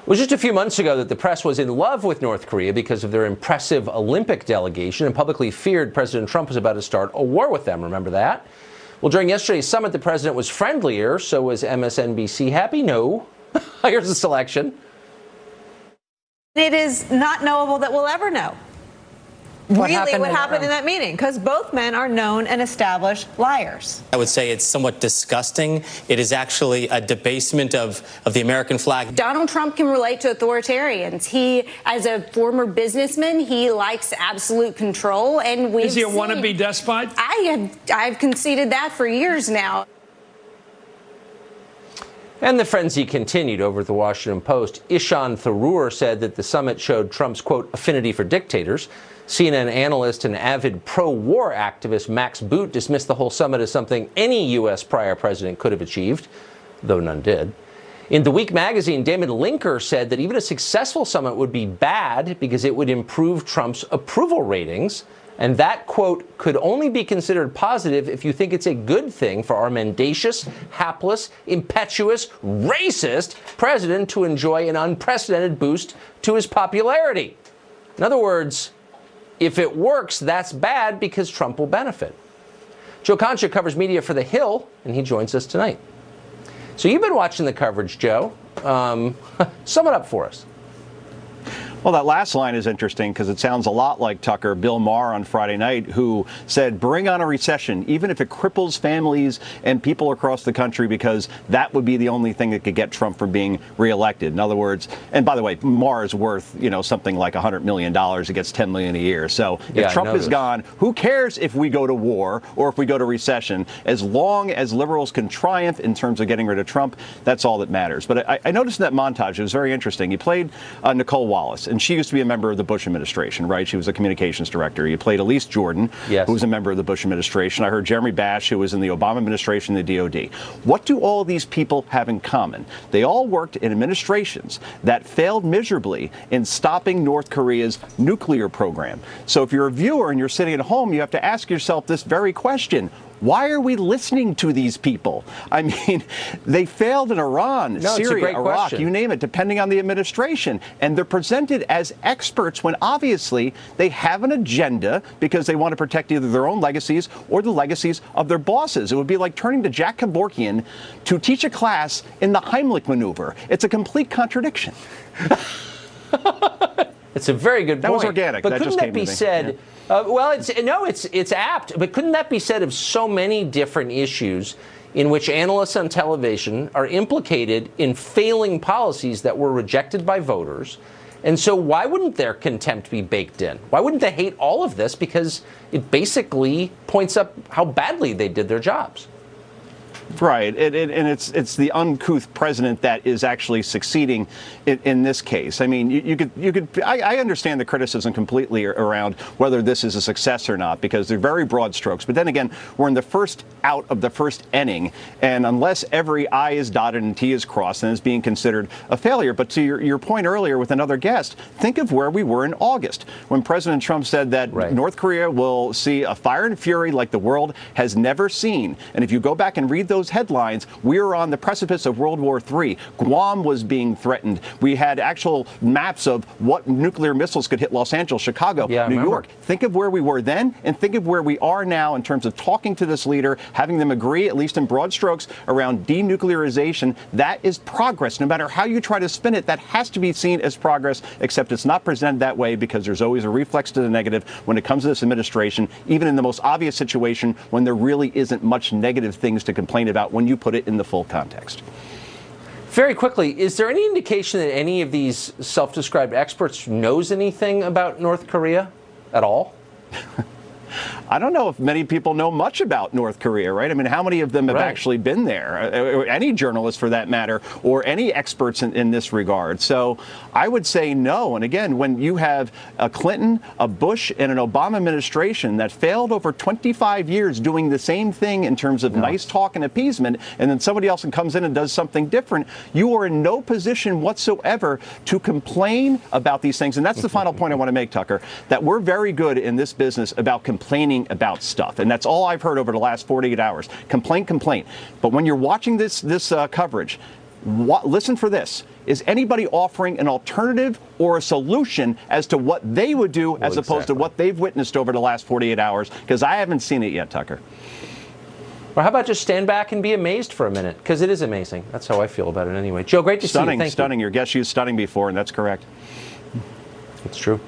It was just a few months ago that the press was in love with North Korea because of their impressive Olympic delegation and publicly feared President Trump was about to start a war with them. Remember that? Well, during yesterday's summit, the president was friendlier. So was MSNBC. Happy? No. Here's the selection. It is not knowable that we'll ever know what happened in that meeting, because both men are known and established liars. I would say it's somewhat disgusting. It is actually a debasement of the American flag. Donald Trump can relate to authoritarians. He, as a former businessman, he likes absolute control, and is he a wannabe despot? I've conceded that for years now. And the frenzy continued over at the Washington Post. Ishan Tharoor said that the summit showed Trump's, quote, affinity for dictators. CNN analyst and avid pro-war activist Max Boot dismissed the whole summit as something any U.S. prior president could have achieved, though none did. In The Week magazine, David Linker said that even a successful summit would be bad because it would improve Trump's approval ratings. And that, quote, could only be considered positive if you think it's a good thing for our mendacious, hapless, impetuous, racist president to enjoy an unprecedented boost to his popularity. In other words, if it works, that's bad because Trump will benefit. Joe Concha covers media for The Hill, and he joins us tonight. So you've been watching the coverage, Joe. Sum it up for us. Well, that last line is interesting because it sounds a lot like Tucker, Bill Maher on Friday night, who said, bring on a recession, even if it cripples families and people across the country, because that would be the only thing that could get Trump from being reelected. In other words, and by the way, Maher is worth, something like $100 million. He gets $10 million a year. So if Trump is gone, who cares if we go to war or if we go to recession? As long as liberals can triumph in terms of getting rid of Trump, that's all that matters. But I noticed in that montage, it was very interesting. He played Nicole Wallace. And she used to be a member of the Bush administration, right? She was a communications director. You played Elise Jordan, who was a member of the Bush administration. I heard Jeremy Bash, who was in the Obama administration, the DOD. What do all these people have in common? They all worked in administrations that failed miserably in stopping North Korea's nuclear program. So if you're a viewer and you're sitting at home, you have to ask yourself this very question. Why are we listening to these people? I mean, they failed in Iran, Syria, Iraq, you name it, depending on the administration. And they're presented as experts when obviously they have an agenda because they want to protect either their own legacies or the legacies of their bosses. It would be like turning to Jack Kevorkian to teach a class in the Heimlich maneuver. It's a complete contradiction. It's a very good point. That was organic. But couldn't that be said? Well, it's apt. But couldn't that be said of so many different issues in which analysts on television are implicated in failing policies that were rejected by voters? And so why wouldn't their contempt be baked in? Why wouldn't they hate all of this? Because it basically points up how badly they did their jobs. Right, and it's the uncouth president that is actually succeeding in this case. I mean, I understand the criticism completely around whether this is a success or not, because they're very broad strokes. But then again, we're in the first out of the first inning, and unless every I is dotted and T is crossed, then it's being considered a failure. But to your point earlier with another guest, think of where we were in August when President Trump said that North Korea will see a fire and fury like the world has never seen. And if you go back and read those headlines, we were on the precipice of World War III. Guam was being threatened. We had actual maps of what nuclear missiles could hit Los Angeles, Chicago, New York. Think of where we were then and think of where we are now in terms of talking to this leader, having them agree, at least in broad strokes, around denuclearization. That is progress. No matter how you try to spin it, that has to be seen as progress, except it's not presented that way because there's always a reflex to the negative when it comes to this administration, even in the most obvious situation when there really isn't much negative things to complain about when you put it in the full context. Very quickly, is there any indication that any of these self-described experts knows anything about North Korea at all? I don't know if many people know much about North Korea, right? I mean, how many of them have actually been there? Any journalists, for that matter, or any experts in this regard. So I would say no. And again, when you have a Clinton, a Bush, and an Obama administration that failed over 25 years doing the same thing in terms of nice talk and appeasement, and then somebody else comes in and does something different, you are in no position whatsoever to complain about these things. And that's the final point I want to make, Tucker, that we're very good in this business about complaining about stuff. And that's all I've heard over the last 48 hours. Complaint. But when you're watching this coverage, listen for this. Is anybody offering an alternative or a solution as to what they would do as opposed to what they've witnessed over the last 48 hours? Because I haven't seen it yet, Tucker. Or how about just stand back and be amazed for a minute? Because it is amazing. That's how I feel about it anyway. Joe, great to see you. Thank you. Stunning. Your guest used stunning before, and that's correct. It's true.